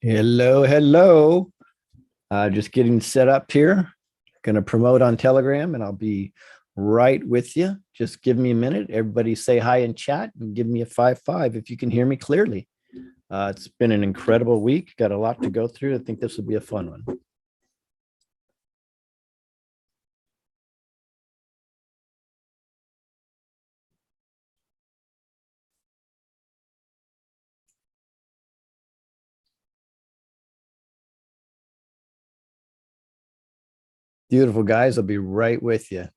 Hello. Just getting set up here. Going to promote on Telegram and I'll be right with you. Just give me a minute. Everybody say hi in chat and give me a 5-5 if you can hear me clearly. It's been an incredible week. Got a lot to go through. I think this will be a fun one. Beautiful guys. I'll be right with you.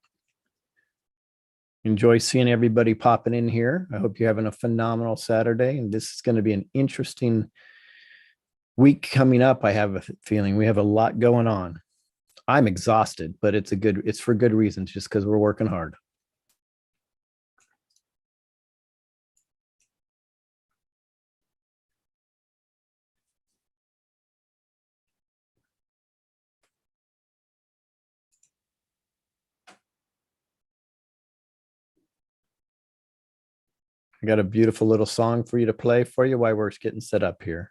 Enjoy seeing everybody popping in here. I hope you're having a phenomenal Saturday. And this is going to be an interesting week coming up. I have a feeling we have a lot going on. I'm exhausted, but it's for good reasons, just because we're working hard. I got a beautiful little song for you to play for you while we're getting set up here.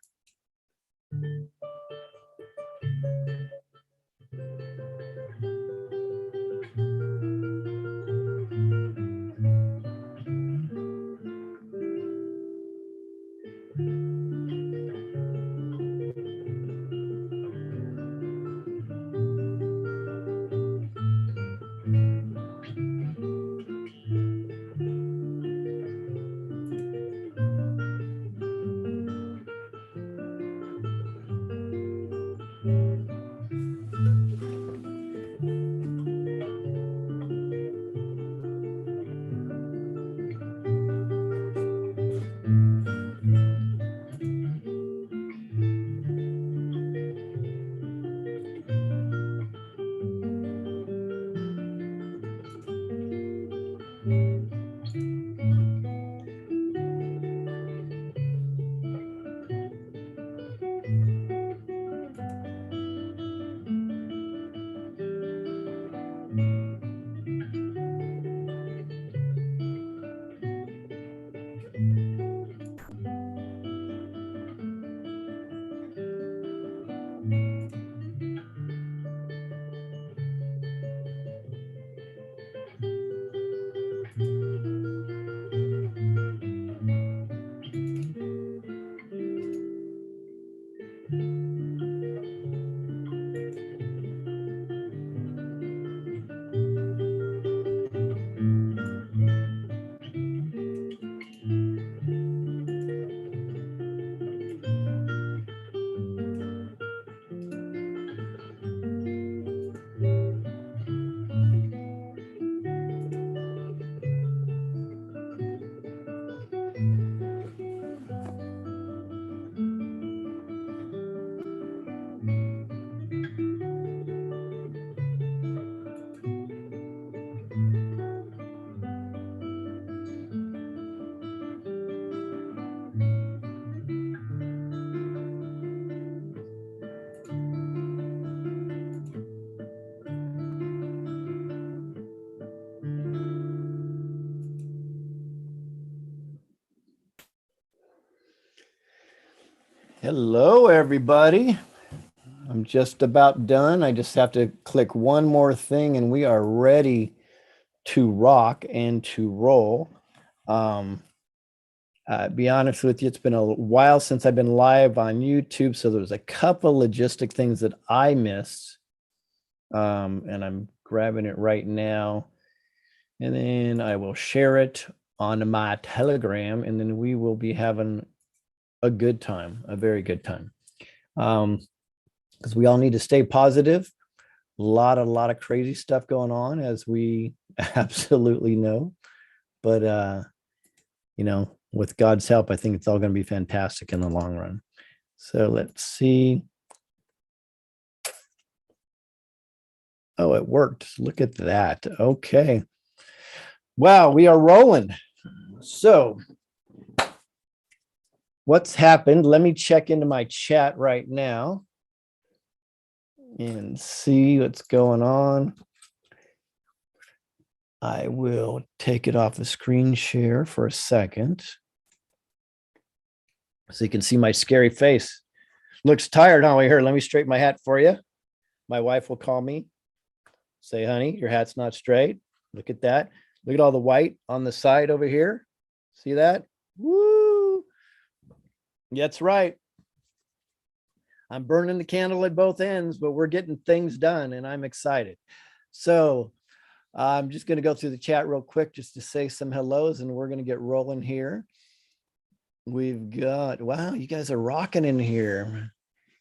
Hello, everybody. I'm just about done. I just have to click one more thing and we are ready to rock and to roll. Be honest with you, it's been a while since I've been live on YouTube, so there's a couple logistic things that I missed. And I'm grabbing it right now. And then I will share it on my Telegram, and then we will be having a good time, a very good time. Because we all need to stay positive. A lot of crazy stuff going on, as we absolutely know. But with God's help, I think it's all going to be fantastic in the long run. So let's see. Oh, it worked. Look at that. Okay. Wow, we are rolling. So what's happened? Let me check into my chat right now and see what's going on. I will take it off the screen share for a second so you can see my scary face. Looks tired, huh? Here, let me straighten my hat for you. My wife will call me, say, honey, your hat's not straight. Look at that. Look at all the white on the side over here. See that? Woo! That's right. I'm burning the candle at both ends, but we're getting things done and I'm excited. So I'm just going to go through the chat real quick just to say some hellos and we're going to get rolling here. We've got, wow, you guys are rocking in here.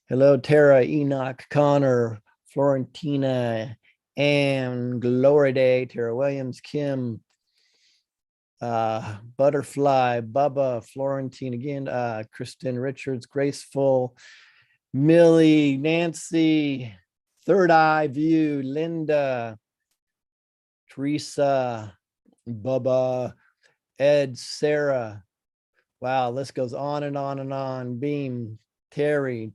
Hello, Tara, Enoch, Connor, Florentina, and Glory Day, Tara Williams, Kim, Butterfly, Bubba, Florentine again, Kristen Richards, Graceful, Millie, Nancy, Third Eye View, Linda, Teresa, Bubba, Ed, Sarah. Wow, this goes on and on and on. Beam, Terry.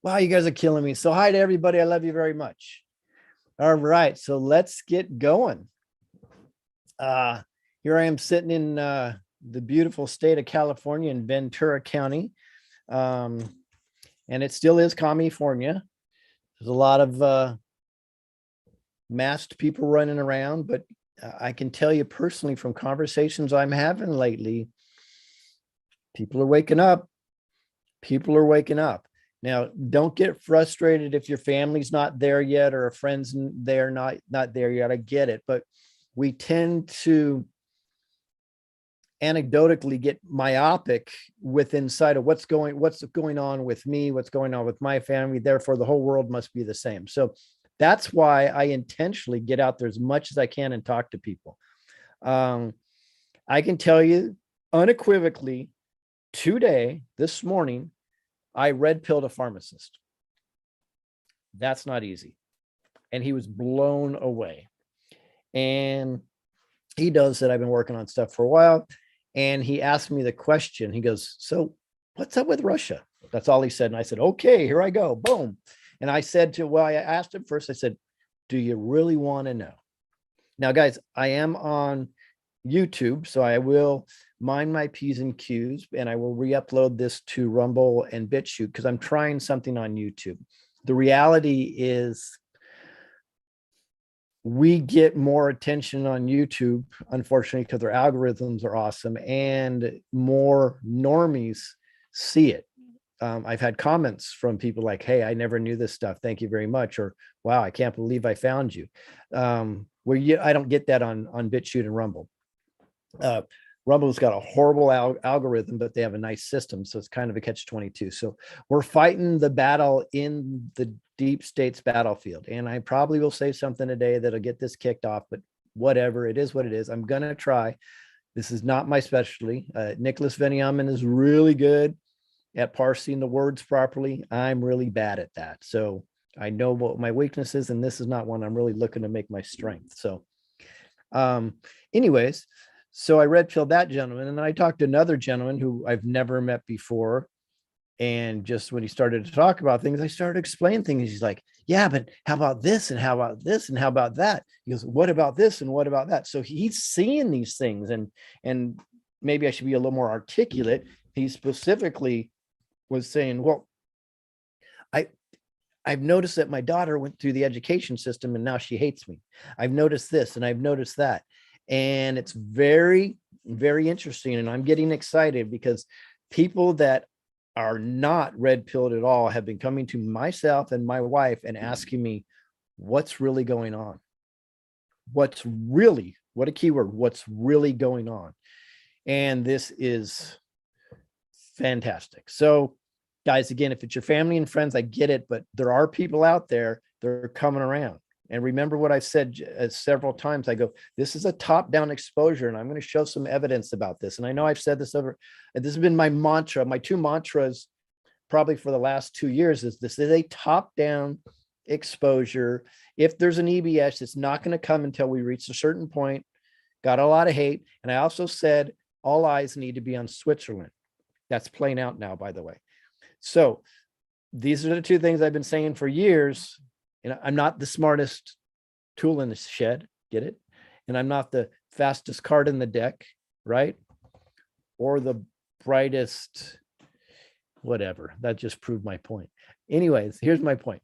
Wow, you guys are killing me. So hi to everybody. I love you very much. All right, so let's get going. Here I am sitting in the beautiful state of California in Ventura County. And it still is California. There's a lot of masked people running around, but I can tell you personally from conversations I'm having lately, people are waking up. People are waking up. Now, don't get frustrated if your family's not there yet or a friend's there not there yet. I get it, but we tend to anecdotally get myopic with inside of what's going on with me, what's going on with my family. Therefore, the whole world must be the same. So that's why I intentionally get out there as much as I can and talk to people. I can tell you unequivocally today, this morning, I red pilled a pharmacist. That's not easy. And he was blown away. And he knows that I've been working on stuff for a while. And he asked me the question. He goes, so what's up with Russia? That's all he said. And I said, okay, here I go. Boom. And I said I asked him first, I said, do you really want to know? Now, guys, I am on YouTube, so I will mind my P's and Q's, and I will re-upload this to Rumble and BitChute because I'm trying something on YouTube. The reality is we get more attention on YouTube, unfortunately, because their algorithms are awesome and more normies see it. I've had comments from people like, hey, I never knew this stuff. Thank you very much. Or, wow, I can't believe I found you. I don't get that on BitChute and Rumble. Rumble's got a horrible algorithm, but they have a nice system. So it's kind of a catch-22. So we're fighting the battle in the deep state's battlefield. And I probably will say something today that'll get this kicked off, but whatever, it is what it is. I'm going to try. This is not my specialty. Nicholas Veniamin is really good at parsing the words properly. I'm really bad at that. So I know what my weakness is, and this is not one I'm really looking to make my strength. So anyways, so I red pilled that gentleman, and then I talked to another gentleman who I've never met before. And just when he started to talk about things, I started explaining things. He's like, yeah, but how about this? And how about this? And how about that? He goes, what about this? And what about that? So he's seeing these things, and maybe I should be a little more articulate. He specifically was saying, well, I've noticed that my daughter went through the education system and now she hates me. I've noticed this and I've noticed that. And it's very, very interesting. And I'm getting excited because people that are not red pilled at all have been coming to myself and my wife and asking me, what's really going on? What a keyword, what's really going on? And this is fantastic. So guys, again, if it's your family and friends, I get it, but there are people out there that are coming around. And remember what I said several times. I go, this is a top-down exposure, and I'm going to show some evidence about this. And I know I've said this over, and this has been my mantra, my two mantras probably for the last 2 years is this is a top-down exposure. If there's an EBS, it's not going to come until we reach a certain point. Got a lot of hate. And I also said all eyes need to be on Switzerland. That's playing out now, by the way. So these are the two things I've been saying for years. And I'm not the smartest tool in the shed, get it? And I'm not the fastest card in the deck, right? Or the brightest, whatever. That just proved my point. Anyways, here's my point.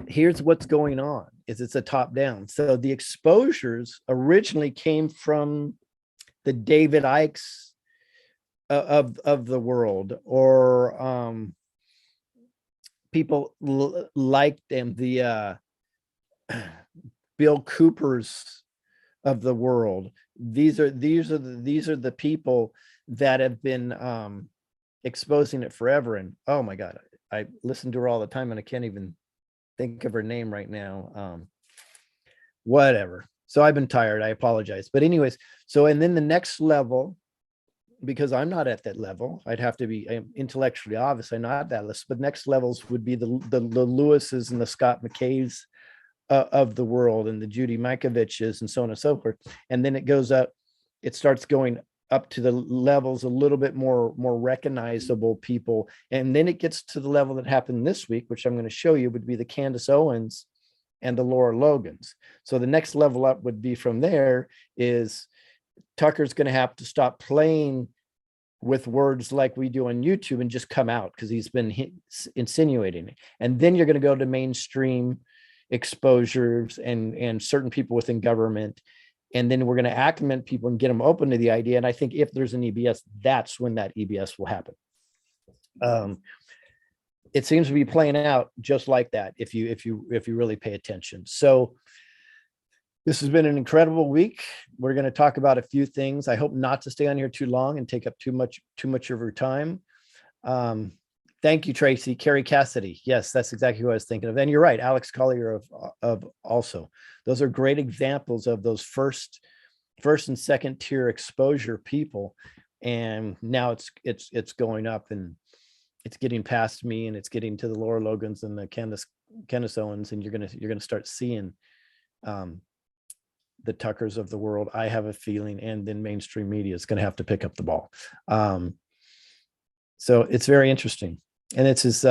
Here's what's going on is it's a top down. So the exposures originally came from the David Ikes of the world, or people like them, the Bill Coopers of the world. These are the people that have been exposing it forever. And oh my God, I listen to her all the time and I can't even think of her name right now. Whatever. So I've been tired. I apologize. But anyways, so and then the next level, because I'm not at that level, I'd have to be intellectually obviously not at that list, but next levels would be the Lewises and the Scott McKays of the world, and the Judy Mikovitches and so on and so forth. And then it goes up, it starts going up to the levels a little bit more recognizable people. And then it gets to the level that happened this week, which I'm going to show you, would be the Candace Owens and the Laura Logans. So the next level up would be from there is Tucker's going to have to stop playing with words like we do on YouTube and just come out, because he's been insinuating it. And then you're going to go to mainstream exposures and certain people within government. And then we're going to acclimate people and get them open to the idea. And I think if there's an EBS, that's when that EBS will happen. It seems to be playing out just like that if you really pay attention. So this has been an incredible week. We're going to talk about a few things. I hope not to stay on here too long and take up too much of your time. Thank you, Tracy. Carrie Cassidy. Yes, that's exactly who I was thinking of. And you're right, Alex Collier of also. Those are great examples of those first and second tier exposure people. And now it's going up, and it's getting past me, and it's getting to the Laura Logans and the Candace Owens, and you're gonna start seeing the Tuckers of the world, I have a feeling, and then mainstream media is going to have to pick up the ball. So it's very interesting. And it's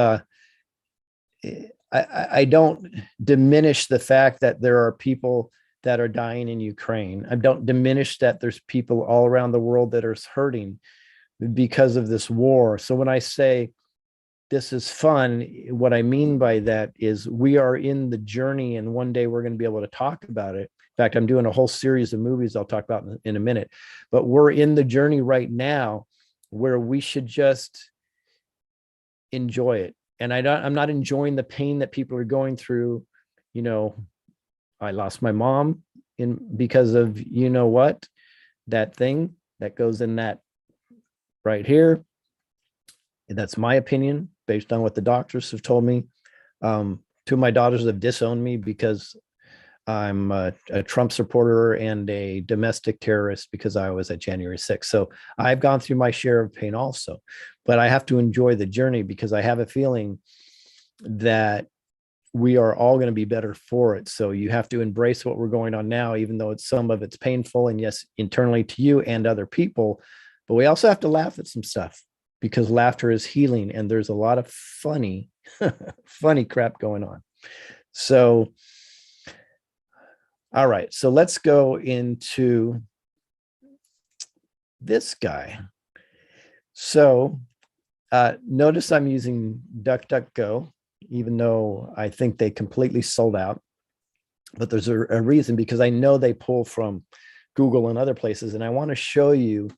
I don't diminish the fact that there are people that are dying in Ukraine. I don't diminish that there's people all around the world that are hurting because of this war. So when I say this is fun, what I mean by that is we are in the journey, and one day we're going to be able to talk about it. In fact, I'm doing a whole series of movies I'll talk about in a minute, but we're in the journey right now where we should just enjoy it. And I'm not enjoying the pain that people are going through. You know, I lost my mom because of, you know what, that thing that goes in that right here. That's my opinion based on what the doctors have told me. Two of my daughters have disowned me because I'm a Trump supporter and a domestic terrorist because I was at January 6th. So I've gone through my share of pain also, but I have to enjoy the journey because I have a feeling that we are all going to be better for it. So you have to embrace what we're going on now, even though some of it's painful, and yes, internally to you and other people, but we also have to laugh at some stuff because laughter is healing, and there's a lot of funny, funny crap going on. So all right, so let's go into this guy. So notice I'm using DuckDuckGo, even though I think they completely sold out. But there's a reason, because I know they pull from Google and other places. And I want to show you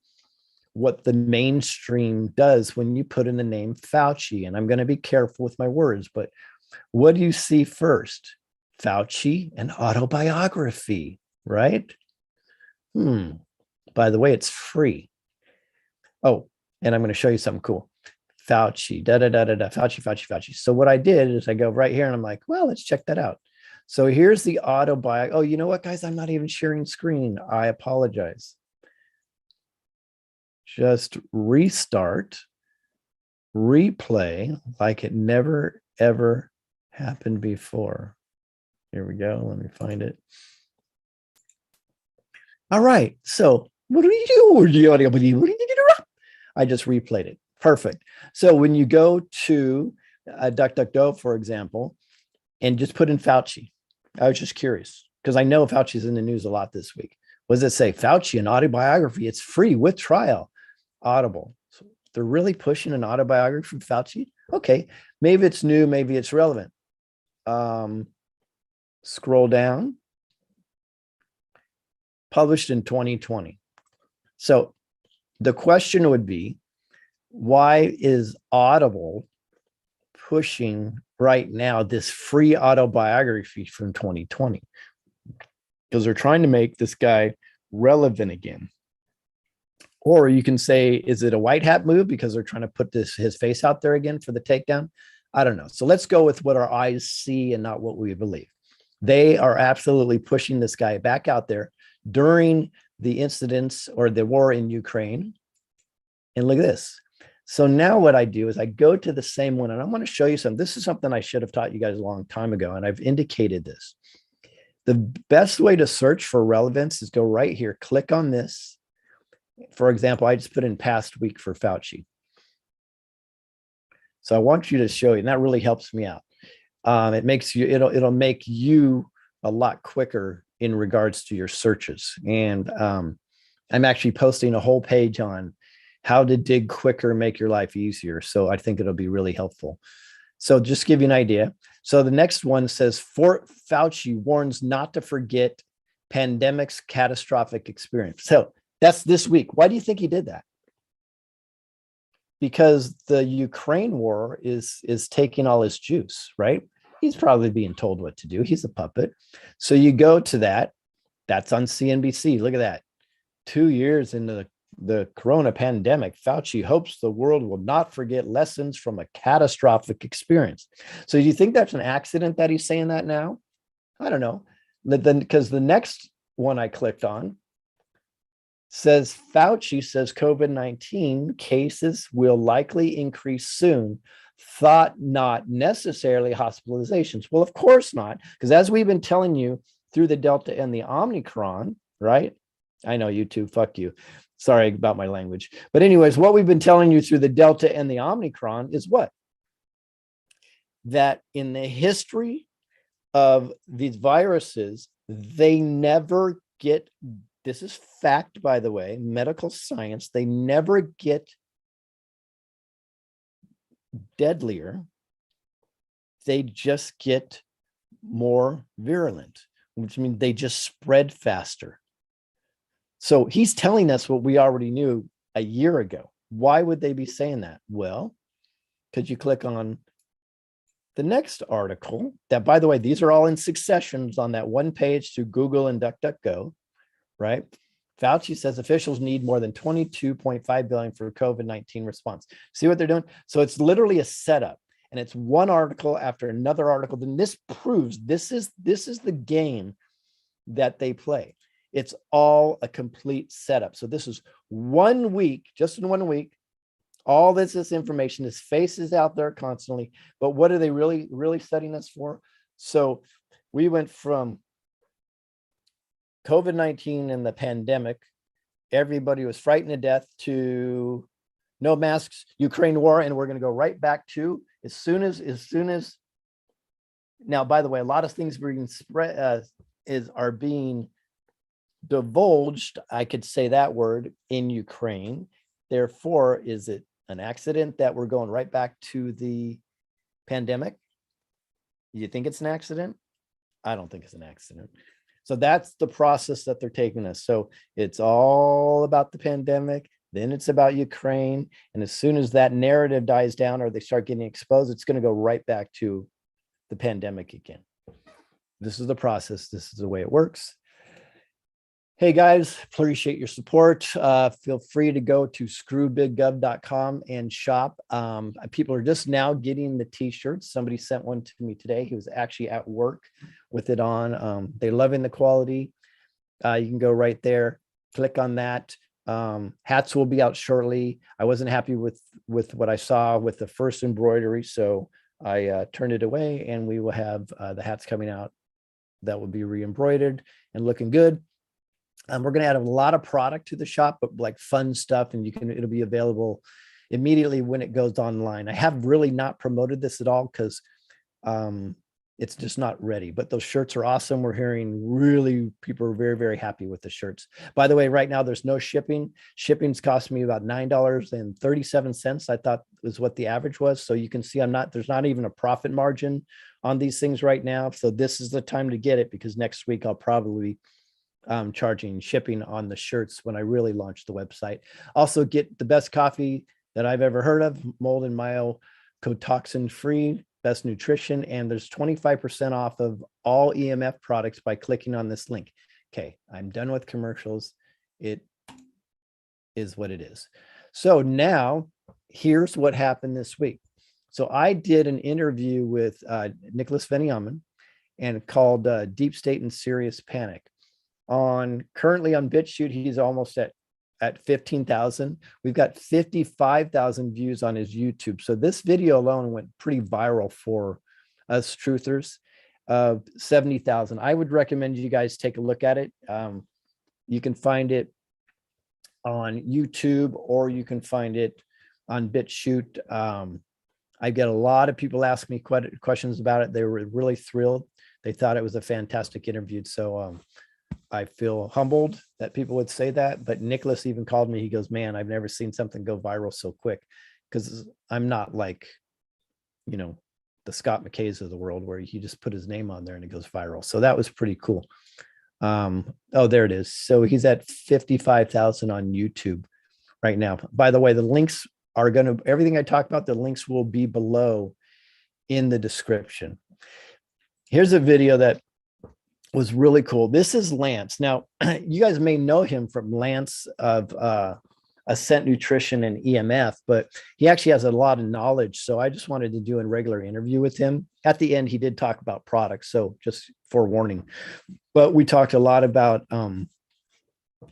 what the mainstream does when you put in the name Fauci. And I'm going to be careful with my words, but what do you see first? Fauci, an autobiography, right? By the way, it's free. Oh, and I'm going to show you something cool. Fauci, Fauci. So what I did is I go right here and I'm like, well, let's check that out. So here's the autobiography. Oh, you know what, guys? I'm not even sharing screen. I apologize. Just restart, replay like it never, ever happened before. Here we go. Let me find it. All right. So what do you do? I just replayed it. Perfect. So when you go to DuckDuckGo, for example, and just put in Fauci, I was just curious because I know Fauci's in the news a lot this week. What does it say? Fauci, an autobiography. It's free with trial. Audible. So They're really pushing an autobiography from Fauci. Okay, maybe it's new, maybe it's relevant. Scroll down. Published in 2020. So the question would be, why is Audible pushing right now this free autobiography from 2020? Because they're trying to make this guy relevant again. Or you can say, is it a white hat move because they're trying to put his face out there again for the takedown? I don't know. So let's go with what our eyes see and not what we believe. They are absolutely pushing this guy back out there during the incidents or the war in Ukraine. And look at this. So now what I do is I go to the same one, and I want to show you something. This is something I should have taught you guys a long time ago, and I've indicated this. The best way to search for relevance is go right here, click on this. For example, I just put in past week for Fauci. So I want you to show you, and that really helps me out. It makes you, it'll make you a lot quicker in regards to your searches. And I'm actually posting a whole page on how to dig quicker, make your life easier. So I think it'll be really helpful. So just to give you an idea. So the next one says, Fauci warns not to forget pandemic's catastrophic experience. So that's this week. Why do you think he did that? Because the Ukraine war is taking all his juice, right? He's probably being told what to do. He's a puppet. So you go to that. That's on CNBC. Look at that. 2 years into the corona pandemic, Fauci hopes the world will not forget lessons from a catastrophic experience. So do you think that's an accident that he's saying that now? I don't know. Then, because the next one I clicked on says Fauci says COVID-19 cases will likely increase soon. Thought not necessarily hospitalizations. Well, of course not, because as we've been telling you through the Delta and the Omicron, right? I know you too, fuck you. Sorry about my language. But anyways, what we've been telling you through the Delta and the Omicron is what? That in the history of these viruses, they never get, this is fact, by the way, medical science, they never get deadlier. They just get more virulent, which means they just spread faster. So he's telling us what we already knew a year ago. Why would they be saying that? Well, because you click on the next article that, by the way, these are all in successions on that one page through Google and DuckDuckGo, right? Fauci says officials need more than $22.5 billion for COVID-19 response. See what they're doing? So it's literally a setup, and it's one article after another article. Then this proves this is the game that they play. It's all a complete setup. So this is 1 week, just in 1 week. All this information, his face is out there constantly. But what are they really setting us for? So we went from COVID-19 and the pandemic, everybody was frightened to death, to no masks, Ukraine war, and we're going to go right back to as soon as. Now, by the way, a lot of things being spread are being divulged, I could say that word, in Ukraine. Therefore, is it an accident that we're going right back to the pandemic? You think it's an accident? I don't think it's an accident. So that's the process that they're taking us. So it's all about the pandemic, then it's about Ukraine, and as soon as that narrative dies down or they start getting exposed, it's going to go right back to the pandemic again. This is the process. This is the way it works. Hey guys, appreciate your support. Feel free to go to screwbiggov.com and shop. People are just now getting the t-shirts. Somebody sent one to me today. He was actually at work with it on. They're loving the quality. You can go right there, click on that. Hats will be out shortly. I wasn't happy with what I saw with the first embroidery, so I turned it away, and we will have the hats coming out that will be re-embroidered and looking good. We're going to add a lot of product to the shop, but like fun stuff, and it'll be available immediately when it goes online. I have really not promoted this at all because It's just not ready, but those shirts are awesome. We're hearing really people are very, very happy with the shirts. By the way, right now there's no shipping. Shipping's cost me about $9.37. I thought was what the average was. So you can see there's not even a profit margin on these things right now. So this is the time to get it, because next week I'll probably charging shipping on the shirts when I really launch the website. Also get the best coffee that I've ever heard of, mold and mycotoxin free, best nutrition, and there's 25% off of all EMF products by clicking on this link. Okay, I'm done with commercials. It is what it is. So now here's what happened this week. So I did an interview with Nicholas Veniamin and called Deep State and Serious Panic. Currently on BitChute, he's almost at 15,000. We've got 55,000 views on his YouTube. So this video alone went pretty viral for us truthers. 70,000. I would recommend you guys take a look at it. You can find it on YouTube, or you can find it on BitChute. I get a lot of people ask me questions about it. They were really thrilled. They thought it was a fantastic interview. So I feel humbled that people would say that, but Nicholas even called me. He goes, man, I've never seen something go viral so quick, because I'm not like, the Scott McKays of the world where he just put his name on there and it goes viral. So that was pretty cool. Oh, there it is. So he's at 55,000 on YouTube right now. By the way, the links are everything I talk about, the links will be below in the description. Here's a video that was really cool. This is Lance. Now, you guys may know him from Lance of Ascent Nutrition and EMF, but he actually has a lot of knowledge. So I just wanted to do a regular interview with him. At the end, he did talk about products, so just forewarning. But we talked a lot about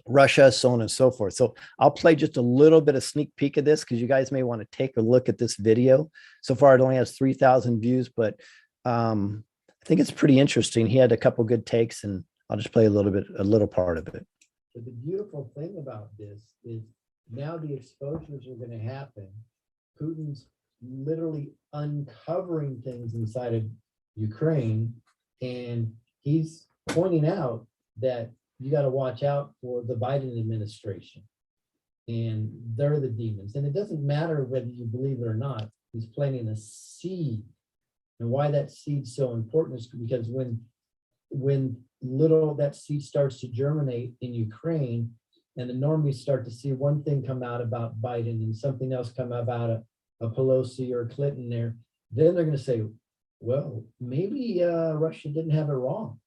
Russia, so on and so forth. So I'll play just a little bit of sneak peek of this, because you guys may want to take a look at this video. So far, it only has 3,000 views, but I think it's pretty interesting. He had a couple good takes, and I'll just play a little part of it. But the beautiful thing about this is now the exposures are going to happen. Putin's literally uncovering things inside of Ukraine, and he's pointing out that you got to watch out for the Biden administration, and they're the demons. And it doesn't matter whether you believe it or not. He's planting a seed. And why that seed's so important is because when that seed starts to germinate in Ukraine, and the normies start to see one thing come out about Biden and something else come about a Pelosi or Clinton there, then they're going to say, well, maybe Russia didn't have it wrong.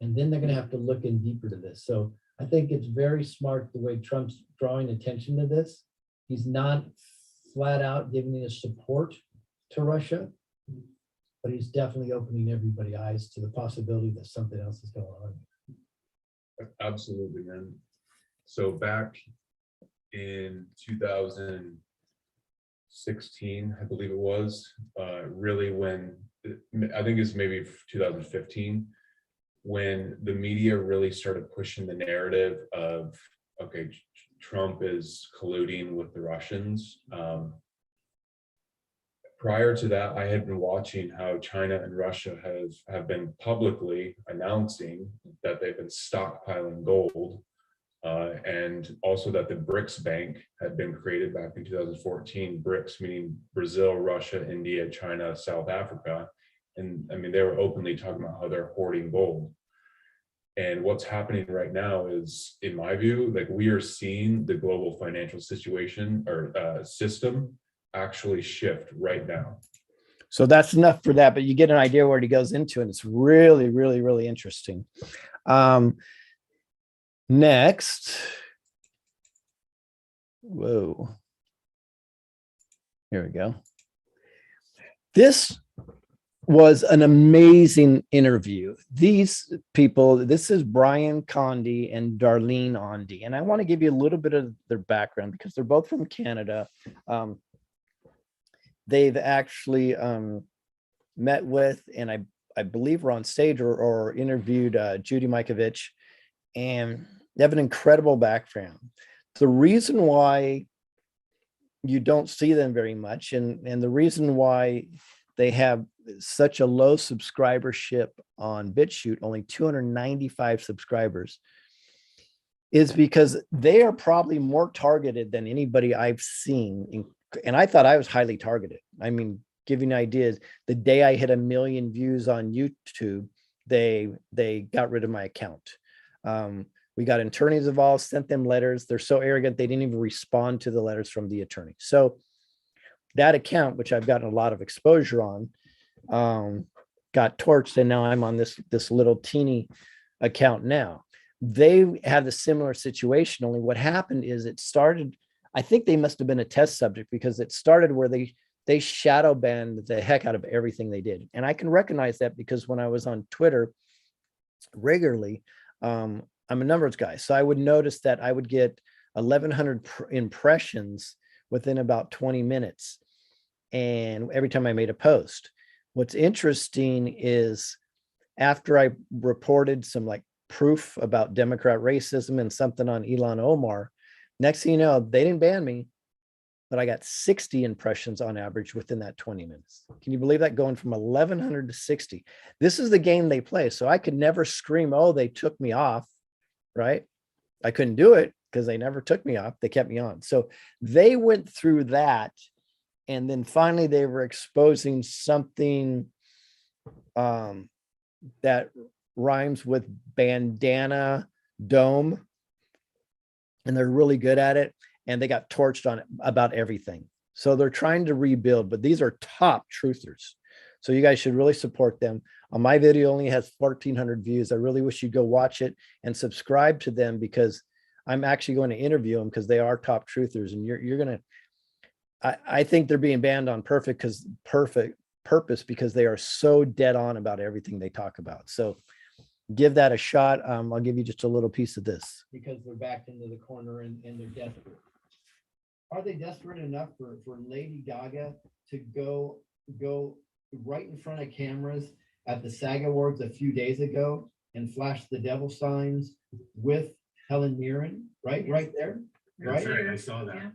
And then they're going to have to look in deeper to this. So I think it's very smart the way Trump's drawing attention to this. He's not flat out giving his support to Russia, but he's definitely opening everybody's eyes to the possibility that something else is going on. Absolutely, man. So back in 2016, I believe it was, really when, I think it's maybe 2015, when the media really started pushing the narrative of, okay, Trump is colluding with the Russians. Prior to that, I had been watching how China and Russia have been publicly announcing that they've been stockpiling gold, and also that the BRICS Bank had been created back in 2014. BRICS meaning Brazil, Russia, India, China, South Africa. And I mean, they were openly talking about how they're hoarding gold. And what's happening right now is, in my view, like we are seeing the global financial situation or system actually shift right now. So that's enough for that, but you get an idea where he goes into, and it's really, really, really interesting. Next. Whoa. Here we go. This was an amazing interview. These people, this is Brian Condi and Darlene Ondi, and I want to give you a little bit of their background because they're both from Canada. They've actually met with, and I believe were on stage or interviewed Judy Mikovits, and they have an incredible background. The reason why you don't see them very much, and the reason why they have such a low subscribership on BitChute, only 295 subscribers, is because they are probably more targeted than anybody I've seen. And I thought I was highly targeted. I mean, giving ideas, the day I hit 1 million views on YouTube, they got rid of my account. We got attorneys involved, sent them letters. They're so arrogant, they didn't even respond to the letters from the attorney. So that account, which I've gotten a lot of exposure on, got torched, and now I'm on this little teeny account now. They had a similar situation, only what happened is it started, I think they must have been a test subject, because it started where they shadow banned the heck out of everything they did. And I can recognize that because when I was on Twitter regularly, I'm a numbers guy. So I would notice that I would get 1,100 impressions within about 20 minutes. And every time I made a post. What's interesting is after I reported some like proof about Democrat racism and something on Ilhan Omar, next thing you know, they didn't ban me, but I got 60 impressions on average within that 20 minutes. Can you believe that? Going from 1,100 to 60. This is the game they play. So I could never scream, oh, they took me off, right? I couldn't do it because they never took me off. They kept me on. So they went through that. And then finally they were exposing something that rhymes with bandana dome. And they're really good at it. And they got torched on it about everything. So they're trying to rebuild, but these are top truthers. So you guys should really support them. My video only has 1,400 views. I really wish you'd go watch it and subscribe to them, because I'm actually going to interview them, because they are top truthers. And you're going to, I think they're being banned on perfect purpose because they are so dead on about everything they talk about. So give that a shot. I'll give you just a little piece of this. Because they're backed into the corner and they're desperate. Are they desperate enough for Lady Gaga to go right in front of cameras at the SAG Awards a few days ago and flash the devil signs with Helen Mirren, right? Right there. Right. That's right. I saw that. Yeah.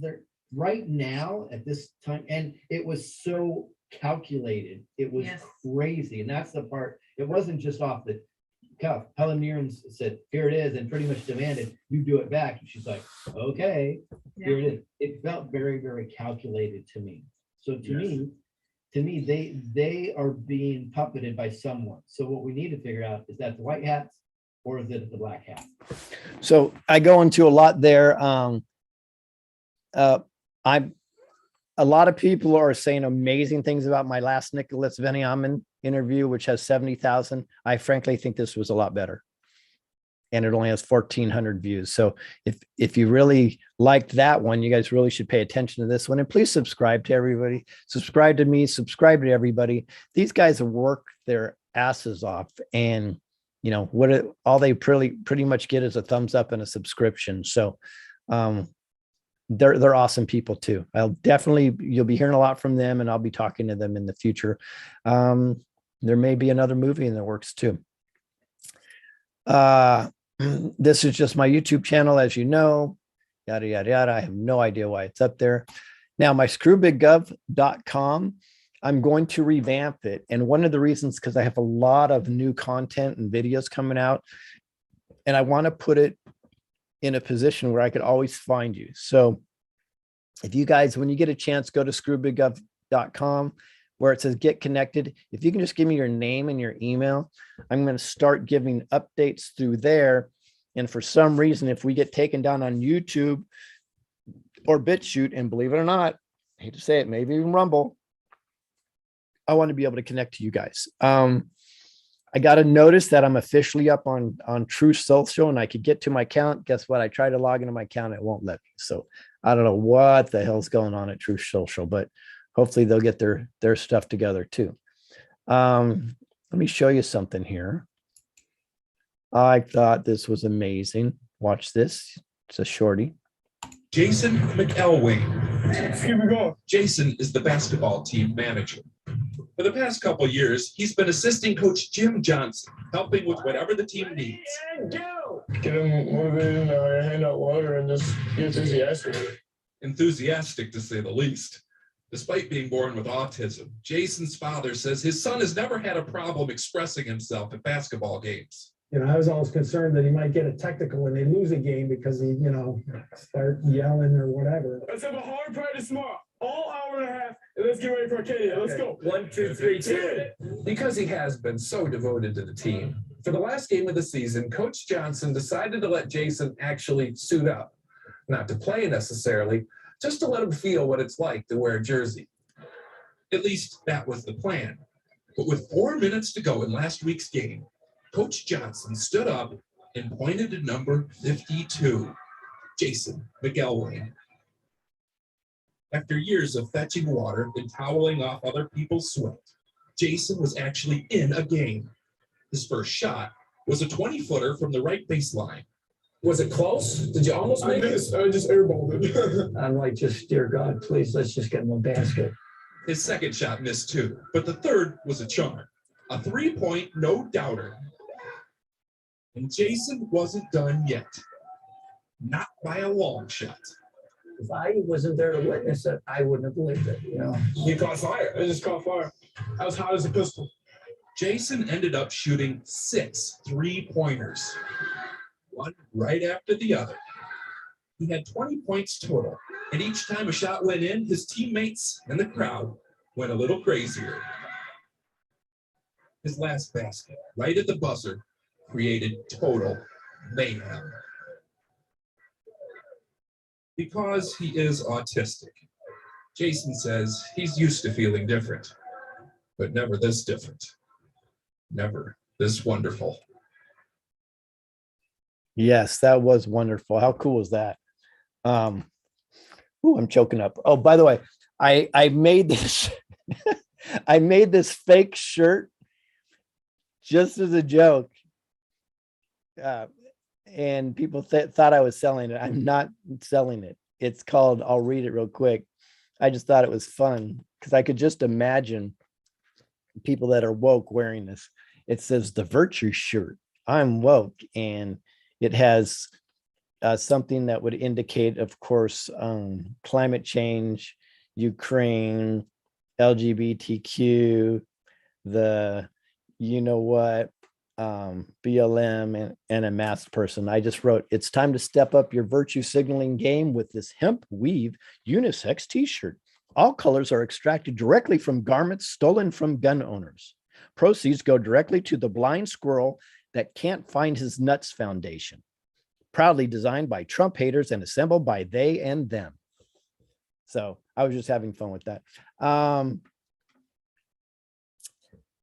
They're right now at this time. And it was so calculated. It was crazy. And that's the part. It wasn't just off the cuff. Helen Mirren said, here it is, and pretty much demanded you do it back. And she's like, okay, here it is. It felt very, very calculated to me. So to me, they are being puppeted by someone. So what we need to figure out is that the white hats or is it the black hat? So I go into a lot there. A lot of people are saying amazing things about my last Nicholas Veniamin interview, which has 70,000. I frankly think this was a lot better. And it only has 1,400 views. So if you really liked that one, you guys really should pay attention to this one. And please subscribe to everybody. Subscribe to me, subscribe to everybody. These guys have worked their asses off. And you know, all they pretty much get is a thumbs up and a subscription. So they're awesome people too. You'll be hearing a lot from them, and I'll be talking to them in the future. There may be another movie in the works too. This is just my YouTube channel, as you know, yada, yada, yada. I have no idea why it's up there. Now my screwbiggov.com, I'm going to revamp it. And one of the reasons, because I have a lot of new content and videos coming out, and I want to put it in a position where I could always find you. So if you guys, when you get a chance, go to screwbiggov.com where it says get connected. If you can just give me your name and your email, I'm going to start giving updates through there. And for some reason, if we get taken down on YouTube or BitChute, and believe it or not, I hate to say it, maybe even Rumble, I want to be able to connect to you guys. I got to notice that I'm officially up on True Social, and I could get to my account. Guess what? I tried to log into my account. It won't let me. So I don't know what the hell's going on at True Social, but hopefully they'll get their stuff together too. Let me show you something here. I thought this was amazing. Watch this. It's a shorty. Jason McElwain. Here we go. Jason is the basketball team manager. For the past couple of years, he's been assisting Coach Jim Johnson, helping with whatever the team needs. Get him motivated, hand out water, and just be enthusiastic. Enthusiastic, to say the least. Despite being born with autism, Jason's father says his son has never had a problem expressing himself at basketball games. You know, I was always concerned that he might get a technical when they lose a game because he, you know, start yelling or whatever. Let's have a hard practice tomorrow. All hour and a half, and let's get ready for Arcadia. Let's go. 1, 2, 3, 2. Because he has been so devoted to the team, for the last game of the season, Coach Johnson decided to let Jason actually suit up. Not to play necessarily, just to let him feel what it's like to wear a jersey. At least that was the plan. But with 4 minutes to go in last week's game, Coach Johnson stood up and pointed to number 52, Jason McElwain. After years of fetching water and toweling off other people's sweat, Jason was actually in a game. His first shot was a 20-footer from the right baseline. Was it close? Did you almost make it? I just airballed it. I'm like, just, dear God, please, let's just get him a basket. His second shot missed too, but the third was a charm. A 3-point no-doubter. And Jason wasn't done yet. Not by a long shot. If I wasn't there to witness it, I wouldn't have believed it, you know. You caught fire. I just caught fire. I was hot as a pistol. Jason ended up shooting 6 3-pointers, one right after the other. He had 20 points total, and each time a shot went in, his teammates and the crowd went a little crazier. His last basket, right at the buzzer, created total mayhem. Because he is autistic, Jason says he's used to feeling different, but never this different. Never this wonderful. Yes, that was wonderful. How cool was that? I'm choking up. Oh, by the way, I made this I made this fake shirt just as a joke. And people thought I was selling it. I'm not selling it. It's called, I'll read it real quick. I just thought it was fun because I could just imagine people that are woke wearing this. It says the virtue shirt. I'm woke. And it has something that would indicate, of course, climate change, Ukraine, LGBTQ, the, you know what, BLM, and a masked person. I just wrote, it's time to step up your virtue signaling game with this hemp weave unisex t-shirt. All colors are extracted directly from garments stolen from gun owners. Proceeds go directly to the blind squirrel that can't find his nuts foundation. Proudly designed by Trump haters and assembled by they and them. So I was just having fun with that.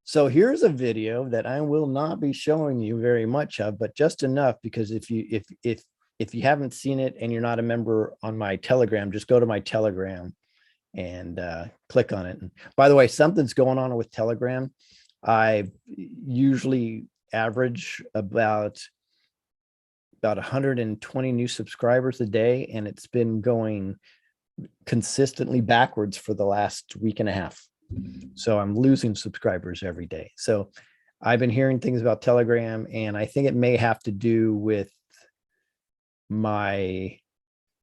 So here's a video that I will not be showing you very much of, but just enough, because if you haven't seen it and you're not a member on my Telegram, just go to my Telegram and click on it. And by the way, something's going on with Telegram. I usually average about 120 new subscribers a day, and it's been going consistently backwards for the last week and a half. So I'm losing subscribers every day. So I've been hearing things about Telegram, and I think it may have to do with my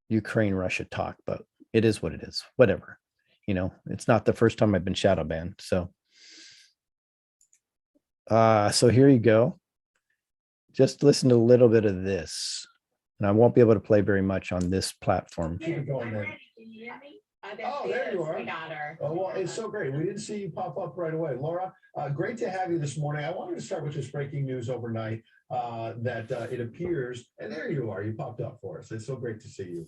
Ukraine-Russia talk, but it is what it is. Whatever. You know, it's not the first time I've been shadow banned. So here you go. Just listen to a little bit of this. And I won't be able to play very much on this platform. Keep it going, man. Can you hear me? Oh, there you are. I got her. Oh, well, it's so great. We didn't see you pop up right away. Laura, great to have you this morning. I wanted to start with this breaking news overnight that it appears, and there you are, you popped up for us. It's so great to see you.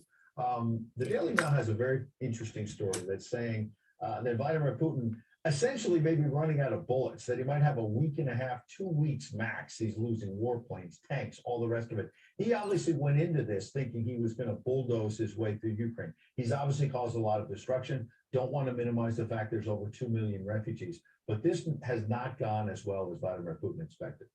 The Daily Mail has a very interesting story that's saying that Vladimir Putin essentially may be running out of bullets, that he might have a week and a half, 2 weeks max. He's losing warplanes, tanks, all the rest of it. He obviously went into this thinking he was going to bulldoze his way through Ukraine. He's obviously caused a lot of destruction. Don't want to minimize the fact there's over 2 million refugees, but this has not gone as well as Vladimir Putin expected.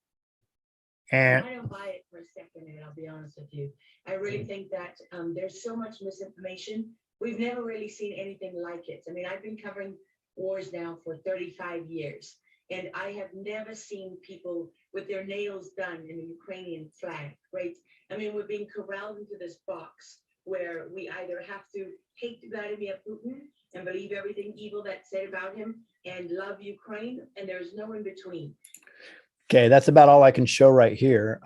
I don't buy it for a second, and I'll be honest with you. I really think that there's so much misinformation. We've never really seen anything like it. I mean, I've been covering wars now for 35 years, and I have never seen people with their nails done in the Ukrainian flag, right? I mean, we're being corralled into this box where we either have to hate Vladimir Putin and believe everything evil that's said about him and love Ukraine, and there's no in between. Okay, that's about all I can show right here.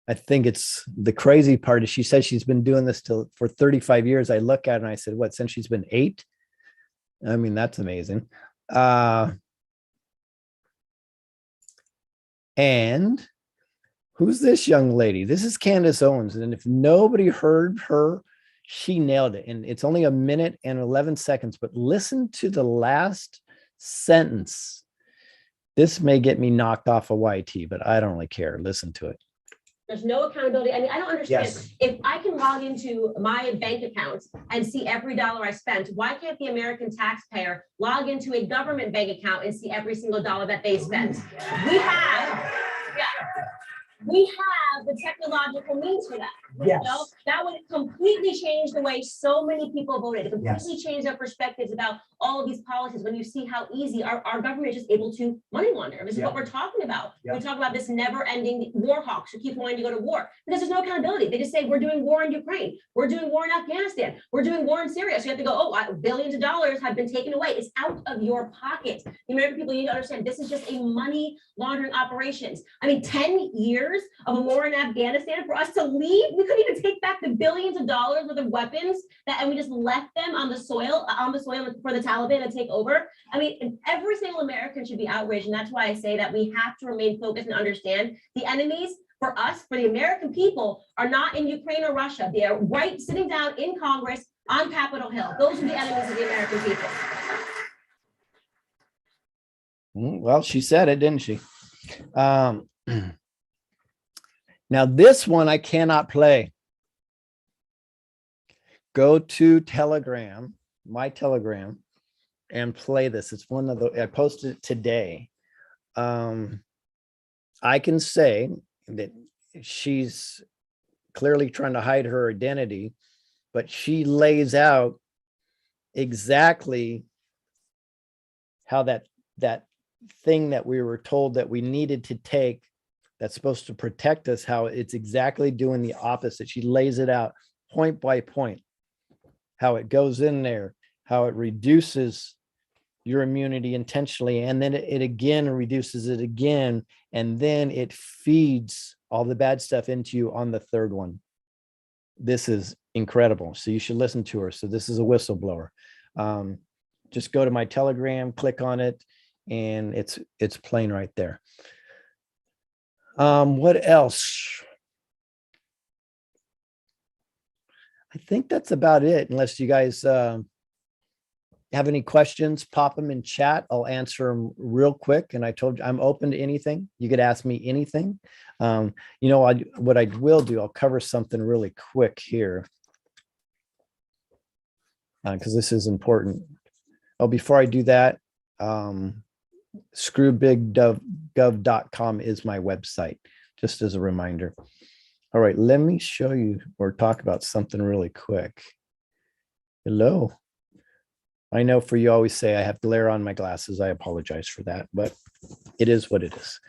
I think it's the crazy part is she says she's been doing this for 35 years. I look at it and I said, what, since she's been 8? I mean, that's amazing. And who's this young lady? This is Candace Owens. And if nobody heard her, she nailed it. And it's only 1 minute and 11 seconds, but listen to the last sentence. This may get me knocked off a YT, but I don't really care. Listen to it. There's no accountability. I mean, I don't understand. Yes. If I can log into my bank account and see every dollar I spent, why can't the American taxpayer log into a government bank account and see every single dollar that they spent? We have the technological means for that. Yes. You know, that would completely change the way so many people voted. It completely change their perspectives about all of these policies when you see how easy our government is just able to money launder. This is what we're talking about. We talk about this never-ending war hawks who keep wanting to go to war because there's no accountability. They just say we're doing war in Ukraine, we're doing war in Afghanistan, we're doing war in Syria. So you have to go, oh, billions of dollars have been taken away. It's out of your pocket. The American people need to understand this is just a money laundering operations. I mean, 10 years of a war in Afghanistan for us to leave, we couldn't even take back the billions of dollars worth of weapons and we just left them on the soil for the Taliban to take over. I mean, every single American should be outraged. And that's why I say that we have to remain focused and understand the enemies for us, for the American people, are not in Ukraine or Russia. They are right sitting down in Congress on Capitol Hill. Those are the enemies of the American people. Well, she said it, didn't she? Now, this one I cannot play. Go to Telegram, my Telegram, and play this. It's one of the, I posted it today. I can say that she's clearly trying to hide her identity, but she lays out exactly how that thing that we were told that we needed to take that's supposed to protect us, how it's exactly doing the opposite. She lays it out point by point, how it goes in there, how it reduces your immunity intentionally, and then it again reduces it again, and then it feeds all the bad stuff into you on the third one. This is incredible. So you should listen to her. So this is a whistleblower. Just go to my Telegram, click on it, and it's plain right there. What else? I think that's about it, unless you guys have any questions, pop them in chat. I'll answer them real quick. And I told you I'm open to anything. You could ask me anything. You know, what I will do, I'll cover something really quick here because this is important. Oh, before I do that, screwbiggov.com is my website, just as a reminder. All right, let me show you or talk about something really quick. Hello. I know for you always say I have glare on my glasses. I apologize for that, but it is what it is.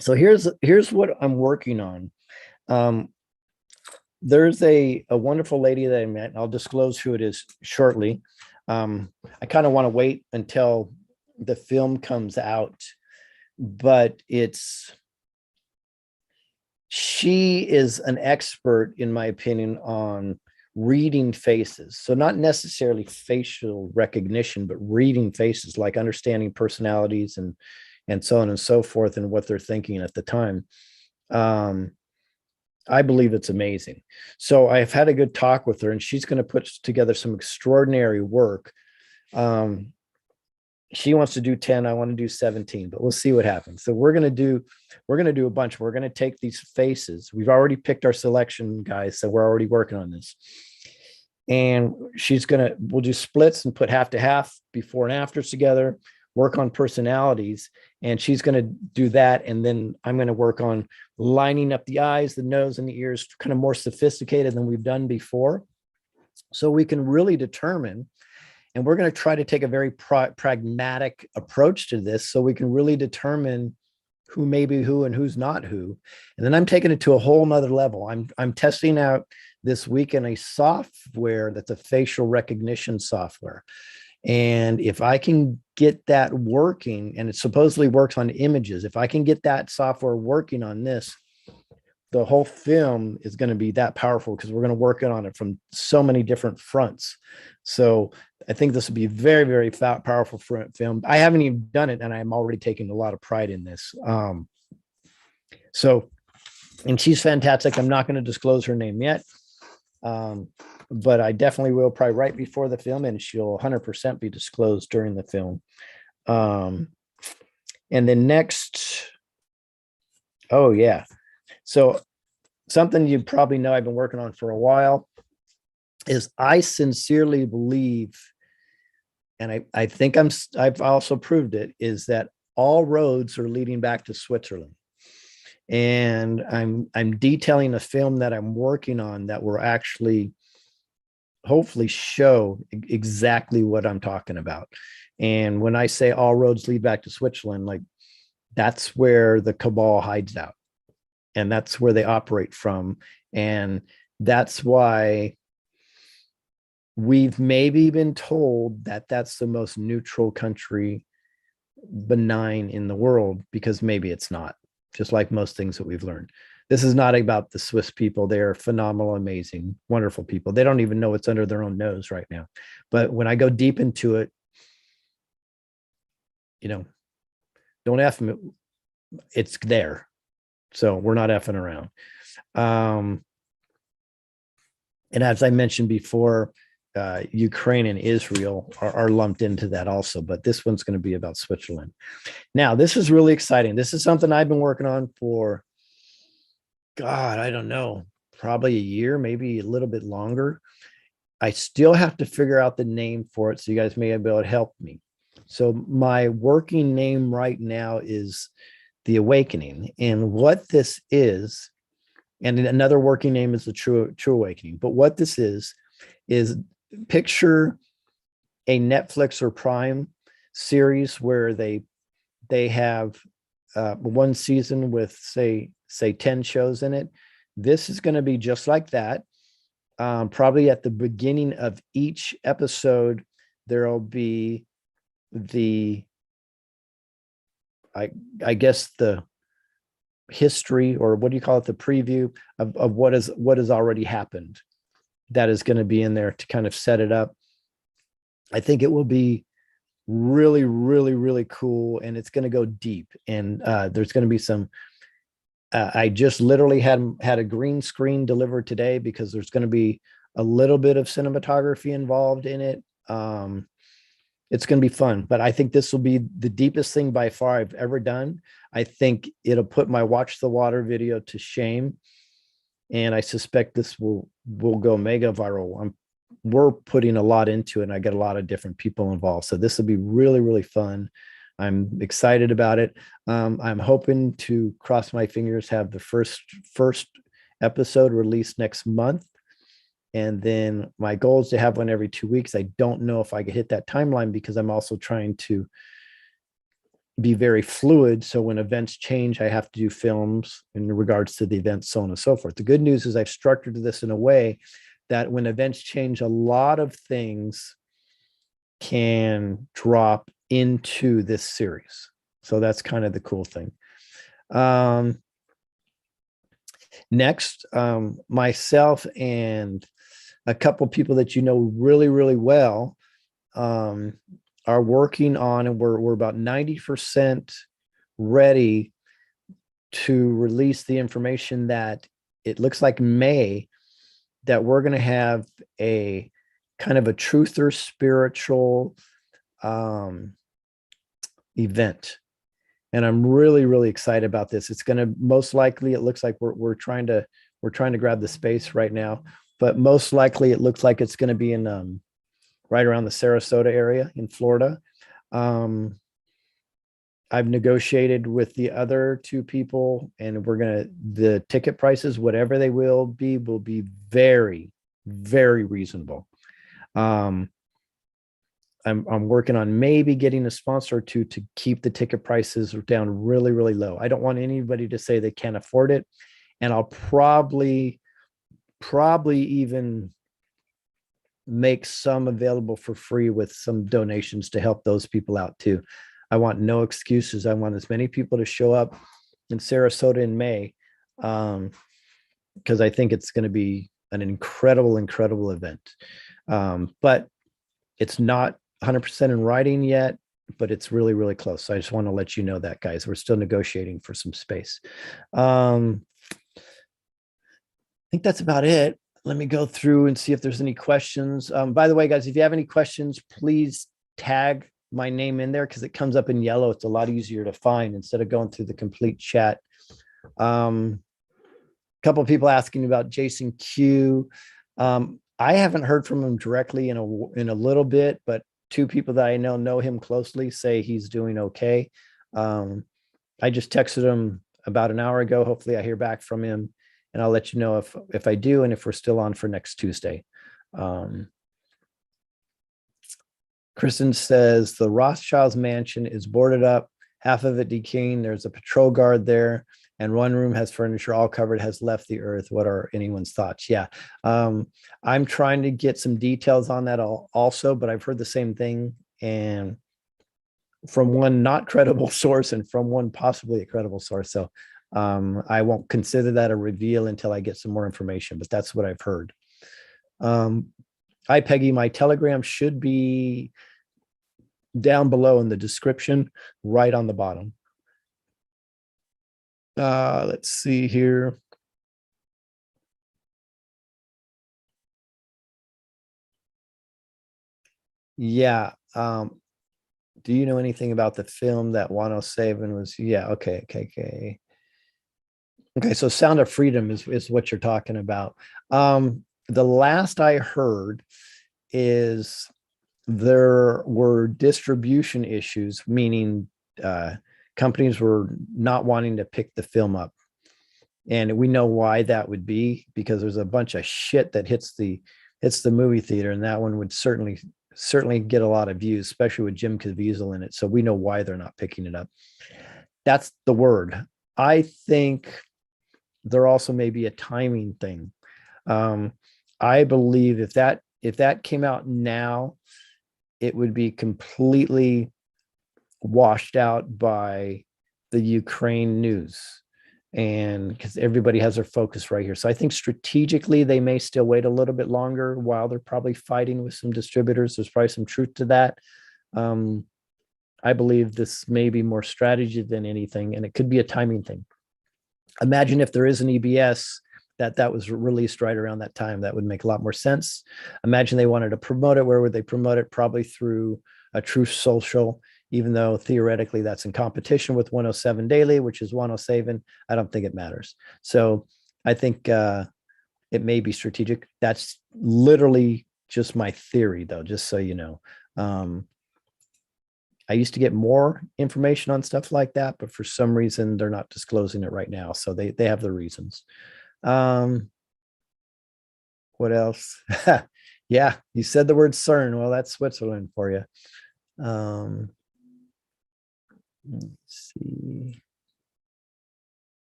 So here's what I'm working on. There's a wonderful lady that I met. I'll disclose who it is shortly. I kind of want to wait until the film comes out, but she is an expert, in my opinion, on reading faces. So not necessarily facial recognition, but reading faces, like understanding personalities and so on and so forth and what they're thinking at the time. I believe it's amazing. So I've had a good talk with her, and she's going to put together some extraordinary work. She wants to do 10, I want to do 17, but we'll see what happens. So we're going to do a bunch. We're going to take these faces. We've already picked our selection guys, so we're already working on this. And we'll do splits and put half to half, before and afters together, work on personalities. And she's going to do that. And then I'm going to work on lining up the eyes, the nose, and the ears, kind of more sophisticated than we've done before. So we can really determine, and we're going to try to take a very pragmatic approach to this, so we can really determine who may be who and who's not who. And then I'm taking it to a whole nother level. I'm testing out this weekend a software that's a facial recognition software. And if I can get that working, and it supposedly works on images, if I can get that software working on this, the whole film is going to be that powerful because we're going to work on it from so many different fronts. So I think this will be very, very powerful film. I haven't even done it, and I'm already taking a lot of pride in this. And she's fantastic. I'm not going to disclose her name yet, but I definitely will, probably right before the film, and she'll 100% be disclosed during the film. And then next, oh yeah. So something you probably know I've been working on for a while is I sincerely believe, and I think I've also proved it, is that all roads are leading back to Switzerland. And I'm detailing a film that I'm working on that will actually hopefully show exactly what I'm talking about. And when I say all roads lead back to Switzerland, like that's where the cabal hides out. And that's where they operate from. And that's why we've maybe been told that that's the most neutral country, benign in the world, because maybe it's not, just like most things that we've learned. This is not about the Swiss people. They're phenomenal, amazing, wonderful people. They don't even know what's under their own nose right now. But when I go deep into it, don't F me. It's there. So we're not effing around. And as I mentioned before, Ukraine and Israel are lumped into that also, but this one's going to be about Switzerland. Now, this is really exciting. This is something I've been working on for, God, I don't know, probably a year, maybe a little bit longer. I still have to figure out the name for it, so you guys may be able to help me. So my working name right now is The Awakening. And what this is, and another working name is the True Awakening. But what this is picture a Netflix or Prime series where they have one season with say 10 shows in it. This is going to be just like that. Probably at the beginning of each episode, there'll be I guess the history, or what do you call it, the preview of what has already happened. That is going to be in there to kind of set it up. I think it will be really, really, really cool, and it's going to go deep. And there's going to be some. I just literally had a green screen delivered today because there's going to be a little bit of cinematography involved in it. It's going to be fun, but I think this will be the deepest thing by far I've ever done. I think it'll put my Watch the Water video to shame. And I suspect this will go mega viral. We're putting a lot into it, and I get a lot of different people involved. So this will be really, really fun. I'm excited about it. I'm hoping to, cross my fingers, have the first episode released next month. And then my goal is to have one every 2 weeks. I don't know if I could hit that timeline because I'm also trying to be very fluid. So when events change, I have to do films in regards to the events, so on and so forth. The good news is I've structured this in a way that when events change, a lot of things can drop into this series. So that's kind of the cool thing. Next, myself and a couple people that you know really, really well are working on, and we're about 90% ready to release the information that it looks like May, that we're going to have a kind of a truther spiritual event. And I'm really, really excited about this. It's going to most likely, it looks like we're trying to grab the space right now, but most likely it looks like it's going to be in right around the Sarasota area in Florida. I've negotiated with the other two people, and the ticket prices, whatever they will be very, very reasonable. I'm working on maybe getting a sponsor or two to keep the ticket prices down really, really low. I don't want anybody to say they can't afford it. And I'll probably even make some available for free with some donations to help those people out too. I want no excuses. I want as many people to show up in Sarasota in May, because I think it's going to be an incredible event. But it's not 100% in writing yet, but it's really, really close. So I just want to let you know that, guys. We're still negotiating for some space. I think that's about it. Let me go through and see if there's any questions. By the way, guys, if you have any questions, please tag my name in there because it comes up in yellow. It's a lot easier to find instead of going through the complete chat. Couple of people asking about Jason Q. I haven't heard from him directly in a little bit, but two people that I know him closely say he's doing okay. I just texted him about an hour ago. Hopefully I hear back from him, and I'll let you know if I do and if we're still on for next Tuesday. Kristen says the Rothschild's mansion is boarded up, half of it decaying. There's a patrol guard there, and one room has furniture all covered, has left the earth. What are anyone's thoughts? Yeah. I'm trying to get some details on that also, but I've heard the same thing, and from one not credible source and from one possibly a credible source. So I won't consider that a reveal until I get some more information, but that's what I've heard. Hi, Peggy. My Telegram should be down below in the description, right on the bottom. Let's see here. Yeah. Do you know anything about the film that 107 was? Yeah. Okay. So Sound of Freedom is what you're talking about. The last I heard is there were distribution issues, meaning companies were not wanting to pick the film up. And we know why that would be, because there's a bunch of shit that hits the movie theater, and that one would certainly get a lot of views, especially with Jim Caviezel in it. So we know why they're not picking it up. That's the word. I think there also may be a timing thing. I believe if that came out now, it would be completely washed out by the Ukraine news, and because everybody has their focus right here. So I think strategically they may still wait a little bit longer while they're probably fighting with some distributors. There's probably some truth to that. I believe this may be more strategy than anything, and it could be a timing thing. Imagine if there is an EBS that was released right around that time. That would make a lot more sense. Imagine they wanted to promote it. Where would they promote it? Probably through a Truth Social, even though theoretically that's in competition with 107 Daily, which is 107. I don't think it matters. So I think it may be strategic. That's literally just my theory, though, just so you know. I used to get more information on stuff like that, but for some reason they're not disclosing it right now. So they have their reasons. What else? Yeah, you said the word CERN. Well, that's Switzerland for you. Let's see.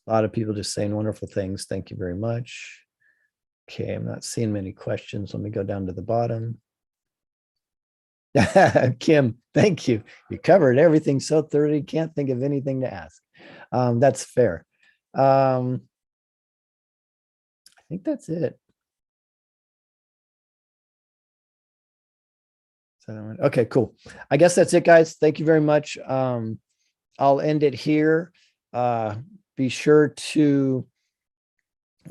A lot of people just saying wonderful things. Thank you very much. Okay, I'm not seeing many questions. Let me go down to the bottom. Kim, thank you. You covered everything so thoroughly. Can't think of anything to ask. That's fair. I think that's it. Okay, cool. I guess that's it, guys. Thank you very much. I'll end it here. Be sure to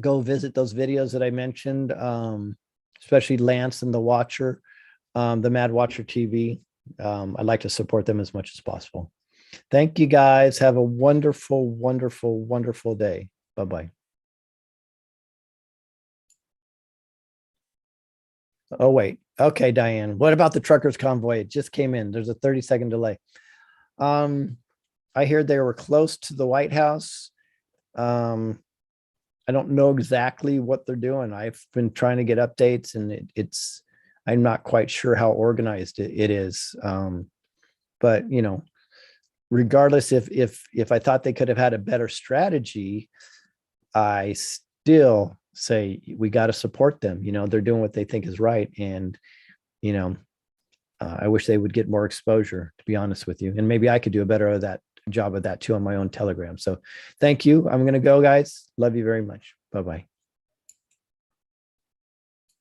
go visit those videos that I mentioned, especially Lance and the Watcher, the Mad Watcher TV. I'd like to support them as much as possible. Thank you, guys. Have a wonderful, wonderful, wonderful day. Bye-bye. Oh, wait. Okay, Diane. What about the truckers convoy? It just came in. There's a 30-second delay. I heard they were close to the White House. I don't know exactly what they're doing. I've been trying to get updates, and it's I'm not quite sure how organized it is. But you know, regardless if I thought they could have had a better strategy, I still say we got to support them. You know, they're doing what they think is right. And, you know, I wish they would get more exposure, to be honest with you. And maybe I could do a better job of that too on my own Telegram. So thank you. I'm going to go, guys. Love you very much. Bye-bye.